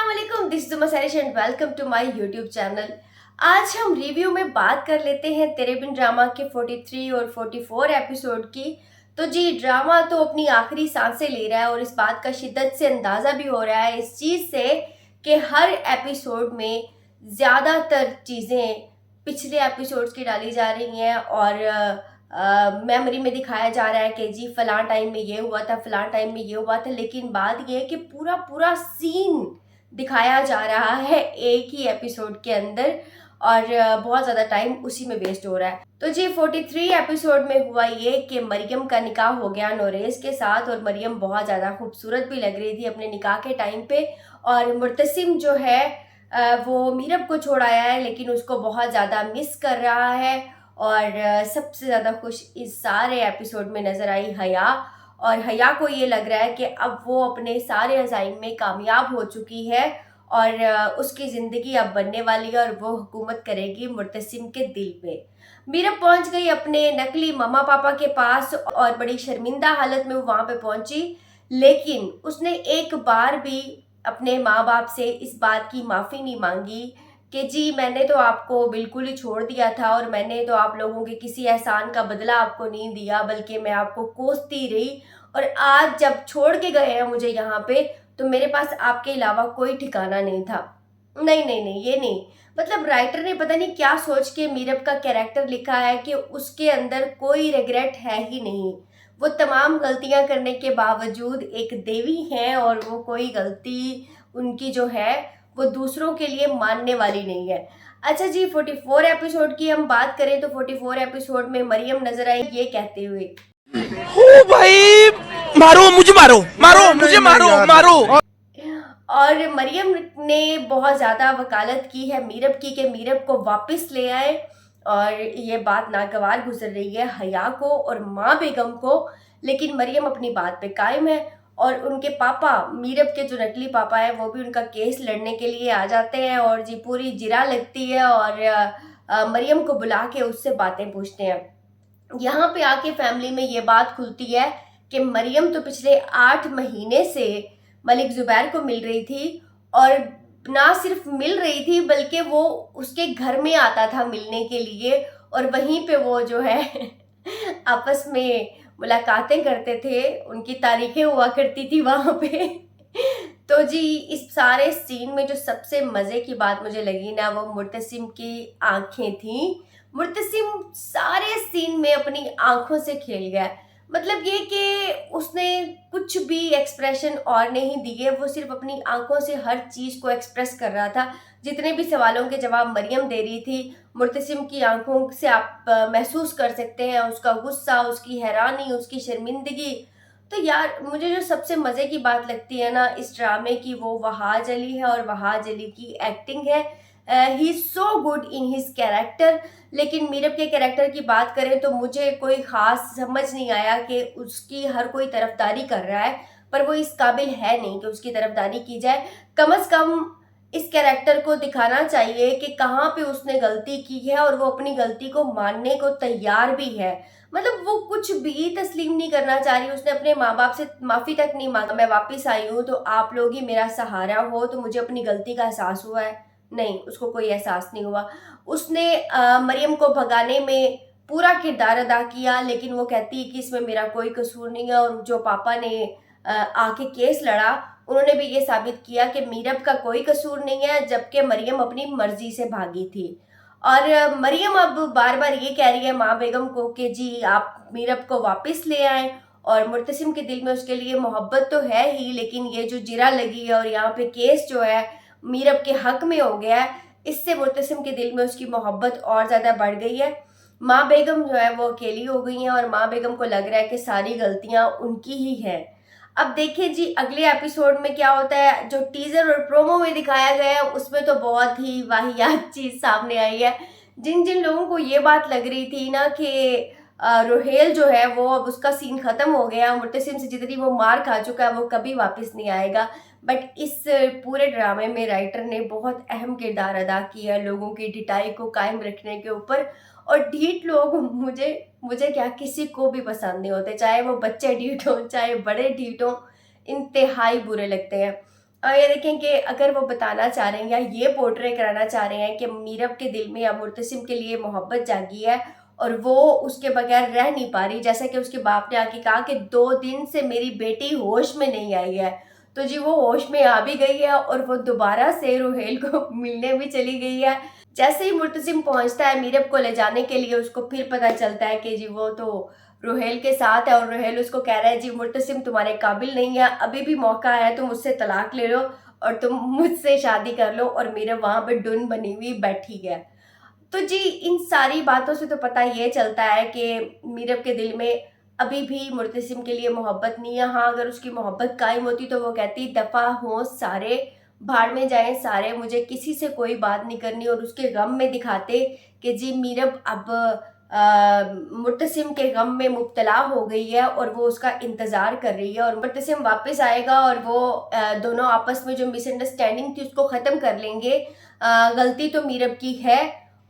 अस्सलाम this is Masrish and welcome to my YouTube channel. आज हम रिव्यू में बात कर लेते हैं तेरे बिन ड्रामा के 43 और 44 एपिसोड की। तो जी, ड्रामा तो अपनी आखिरी सांसें ले रहा है और इस बात का शिद्दत से अंदाज़ा भी हो रहा है इस चीज़ से कि हर एपिसोड में ज़्यादातर चीज़ें पिछले एपिसोड्स की डाली जा रही हैं और मेमोरी में दिखाया जा रहा है कि जी फलां टाइम में ये हुआ था, फलां टाइम में ये हुआ था। लेकिन बात ये है कि पूरा पूरा सीन दिखाया जा रहा है एक ही एपिसोड के अंदर और बहुत ज़्यादा टाइम उसी में वेस्ट हो रहा है। तो जी 43 एपिसोड में हुआ ये कि मरियम का निकाह हो गया नोरेस के साथ और मरियम बहुत ज़्यादा खूबसूरत भी लग रही थी अपने निकाह के टाइम पे। और मुर्तसिम जो है वो मीरब को छोड़ आया है लेकिन उसको बहुत ज़्यादा मिस कर रहा है। और सबसे ज़्यादा खुश इस सारे एपिसोड में नज़र आई हया। और हया को ये लग रहा है कि अब वो अपने सारे अज़ाइम में कामयाब हो चुकी है और उसकी ज़िंदगी अब बनने वाली है और वो हुकूमत करेगी मुर्तसिम के दिल पे। मीरब पहुंच गई अपने नकली मम्मा पापा के पास और बड़ी शर्मिंदा हालत में वो वहाँ पे पहुंची। लेकिन उसने एक बार भी अपने माँ बाप से इस बात की माफ़ी नहीं मांगी कि जी मैंने तो आपको बिल्कुल ही छोड़ दिया था और मैंने तो आप लोगों के किसी एहसान का बदला आपको नहीं दिया, बल्कि मैं आपको कोसती रही। और आज जब छोड़ के गए हैं मुझे यहाँ पे तो मेरे पास आपके अलावा कोई ठिकाना नहीं था। नहीं नहीं नहीं, ये नहीं। मतलब राइटर ने पता नहीं क्या सोच के मीरब का कैरेक्टर लिखा है कि उसके अंदर कोई रिग्रेट है ही नहीं। वो तमाम गलतियां करने के बावजूद एक देवी हैं और वो कोई गलती उनकी जो है वो दूसरों के लिए मानने वाली नहीं है। अच्छा जी, 44 एपिसोड की हम बात करें तो 44 एपिसोड में मरियम नजर आई ये कहते हुए, ओ भाई, मारो मुझे, मारो मारो मुझे, मारो मारो। और मरियम ने बहुत ज़्यादा वकालत की है मीरब की कि मीरब को वापस ले आए। और ये बात नागवार गुजर रही है हया को और माँ बेगम को। लेकिन मरियम अपनी बात पे कायम है और उनके पापा मीरब के जो नकली पापा है वो भी उनका केस लड़ने के लिए आ जाते हैं और जी पूरी जिरा लगती है और मरियम को बुला के उससे बातें पूछते हैं। यहाँ पे आके फैमिली में ये बात खुलती है कि मरियम तो पिछले 8 महीने से मलिक जुबैर को मिल रही थी और ना सिर्फ मिल रही थी बल्कि वो उसके घर में आता था मिलने के लिए और वहीं पे वो जो है आपस में मुलाकातें करते थे, उनकी तारीखें हुआ करती थी वहां पे। तो जी इस सारे सीन में जो सबसे मजे की बात मुझे लगी ना वो मुर्तसिम की आंखें थी। मुर्तसिम सारे सीन में अपनी आंखों से खेल गया। मतलब ये कि उसने कुछ भी एक्सप्रेशन और नहीं दिए, वो सिर्फ अपनी आंखों से हर चीज़ को एक्सप्रेस कर रहा था। जितने भी सवालों के जवाब मरियम दे रही थी मुर्तसिम की आंखों से आप महसूस कर सकते हैं उसका गुस्सा, उसकी हैरानी, उसकी शर्मिंदगी। तो यार मुझे जो सबसे मज़े की बात लगती है ना इस ड्रामे की वो वहाज अली है और वहाज अली की एक्टिंग है। He is so good in his character. लेकिन मीरब के कैरेक्टर की बात करें तो मुझे कोई ख़ास समझ नहीं आया कि उसकी हर कोई तरफदारी कर रहा है पर वो इस काबिल है नहीं कि उसकी तरफदारी की जाए। कम से कम इस कैरेक्टर को दिखाना चाहिए कि कहाँ पे उसने गलती की है और वो अपनी गलती को मानने को तैयार भी है। मतलब वो कुछ भी तस्लीम नहीं करना चाह रही, उसने अपने माँ बाप से माफ़ी तक नहीं मांगा। मैं वापस आई हूँ तो आप लोग ही मेरा सहारा हो, तो मुझे अपनी गलती का एहसास हुआ है। नहीं, उसको कोई एहसास नहीं हुआ। उसने मरियम को भगाने में पूरा किरदार अदा किया लेकिन वो कहती है कि इसमें मेरा कोई कसूर नहीं है। और जो पापा ने आके केस लड़ा उन्होंने भी ये साबित किया कि मीरब का कोई कसूर नहीं है जबकि मरियम अपनी मर्जी से भागी थी। और मरियम अब बार बार ये कह रही है माँ बेगम को कि जी आप मीरब को वापस ले आएं। और मुर्तसिम के दिल में उसके लिए मोहब्बत तो है ही लेकिन ये जो जिरा लगी है और यहाँ पे केस जो है मीरब के हक में हो गया है, इससे मुर्तसिम के दिल में उसकी मोहब्बत और ज़्यादा बढ़ गई है। माँ बेगम जो है वो अकेली हो गई हैं और माँ बेगम को लग रहा है कि सारी गलतियाँ उनकी ही हैं। अब देखिए जी अगले एपिसोड में क्या होता है। जो टीजर और प्रोमो में दिखाया गया है उसमें तो बहुत ही वाहियात चीज़ सामने आई है। जिन जिन लोगों को ये बात लग रही थी ना कि रोहेल जो है वो अब उसका सीन खत्म हो गया, मुर्तसिम से जितनी वो मार खा चुका है वो कभी वापस नहीं आएगा। बट इस पूरे ड्रामे में राइटर ने बहुत अहम किरदार अदा किया लोगों की ढिठाई को कायम रखने के ऊपर। और ढीठ लोग मुझे मुझे क्या किसी को भी पसंद नहीं होते, चाहे वो बच्चे ढीठ हों चाहे बड़े ढीठ हों, इंतहाई बुरे लगते हैं। ये देखें कि अगर वो बताना चाह रहे हैं या ये पोर्ट्रे कराना चाह रहे हैं कि मीरब के दिल में अब मुर्तसिम के लिए मोहब्बत जागी है और वो उसके बगैर रह नहीं पा रही, जैसा कि उसके बाप ने आके कहा कि 2 दिन से मेरी बेटी होश में नहीं आई है, तो जी वो होश में आ भी गई है और वो दोबारा से रुहेल को मिलने भी चली गई है। जैसे ही मुर्तसिम पहुंचता है मीरब को ले जाने के लिए, उसको फिर पता चलता है कि जी वो तो रुहेल के साथ है और रुहेल उसको कह रहा है जी मुर्तसिम तुम्हारे काबिल नहीं है, अभी भी मौका है, तुम मुझसे तलाक ले लो और तुम मुझसे शादी कर लो। और मीरब वहां पे डुन बनी हुई बैठी है। तो जी इन सारी बातों से तो पता ये चलता है कि मीरब के दिल में अभी भी मुर्तसिम के लिए मोहब्बत नहीं है। हाँ, अगर उसकी मोहब्बत कायम होती तो वो कहती दफ़ा हो सारे, भाड़ में जाएं सारे, मुझे किसी से कोई बात नहीं करनी, और उसके गम में दिखाते कि जी मीरब अब मुर्तसिम के गम में मुब्तला हो गई है और वो उसका इंतज़ार कर रही है और मुर्तसिम वापस आएगा और वो दोनों आपस में जो मिसअंडरस्टैंडिंग थी उसको ख़त्म कर लेंगे। गलती तो मीरब की है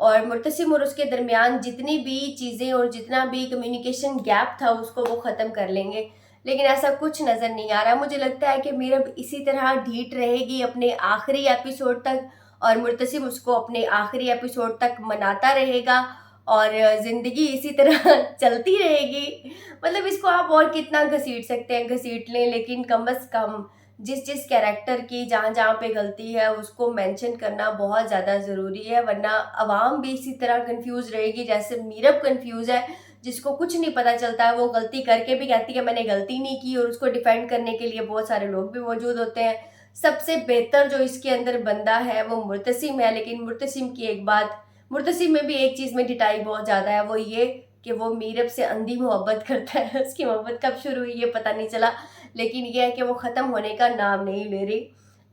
और मुर्तसिम और उसके दरमियान जितनी भी चीज़ें और जितना भी कम्युनिकेशन गैप था उसको वो ख़त्म कर लेंगे, लेकिन ऐसा कुछ नज़र नहीं आ रहा। मुझे लगता है कि मीरब इसी तरह ढीठ रहेगी अपने आखिरी एपिसोड तक और मुर्तसिम उसको अपने आखिरी एपिसोड तक मनाता रहेगा और ज़िंदगी इसी तरह चलती रहेगी। मतलब इसको आप और कितना घसीट सकते हैं, घसीट लें, लेकिन कम अज़ कम जिस जिस कैरेक्टर की जहाँ जहाँ पे गलती है उसको मेंशन करना बहुत ज़्यादा ज़रूरी है, वरना आवाम भी इसी तरह कंफ्यूज रहेगी जैसे मीरब कंफ्यूज है, जिसको कुछ नहीं पता चलता है। वो गलती करके भी कहती है मैंने गलती नहीं की और उसको डिफेंड करने के लिए बहुत सारे लोग भी मौजूद होते हैं। सबसे बेहतर जो इसके अंदर बंदा है वो मुर्तसिम है, लेकिन मुर्तसिम की एक बात, मुर्तसिम में भी एक चीज़ में ढिठाई बहुत ज़्यादा है, वो ये कि वो मीरब से अंधी मोहब्बत करता है। उसकी मोहब्बत कब शुरू हुई ये पता नहीं चला, लेकिन ये है कि वो ख़त्म होने का नाम नहीं ले रही।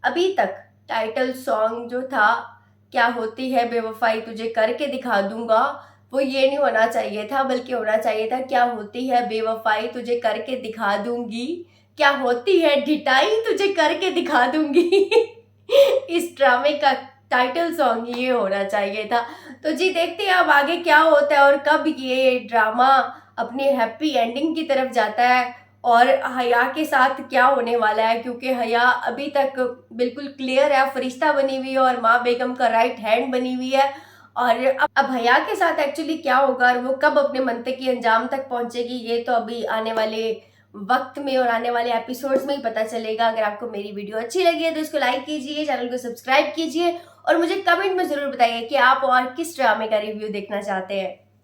अभी तक टाइटल सॉन्ग जो था क्या होती है बेवफाई तुझे करके दिखा दूंगा, वो ये नहीं होना चाहिए था, बल्कि होना चाहिए था क्या होती है बेवफाई तुझे करके दिखा दूंगी, क्या होती है ढिठाई तुझे करके दिखा दूंगी। इस ड्रामे का टाइटल सॉन्ग ये होना चाहिए था। तो जी देखते हैं अब आगे क्या होता है और कब ये ड्रामा अपनी हैप्पी एंडिंग की तरफ जाता है और हया के साथ क्या होने वाला है, क्योंकि हया अभी तक बिल्कुल क्लियर है, फरिश्ता बनी हुई है और माँ बेगम का राइट हैंड बनी हुई है। और अब हया के साथ एक्चुअली क्या होगा और वो कब अपने मंतक की अंजाम तक पहुंचेगी, ये तो अभी आने वाले वक्त में और आने वाले एपिसोड्स में ही पता चलेगा। अगर आपको मेरी वीडियो अच्छी लगी है तो इसको लाइक कीजिए, चैनल को सब्सक्राइब कीजिए और मुझे कमेंट में ज़रूर बताइए कि आप और किस ड्रामे का रिव्यू देखना चाहते हैं।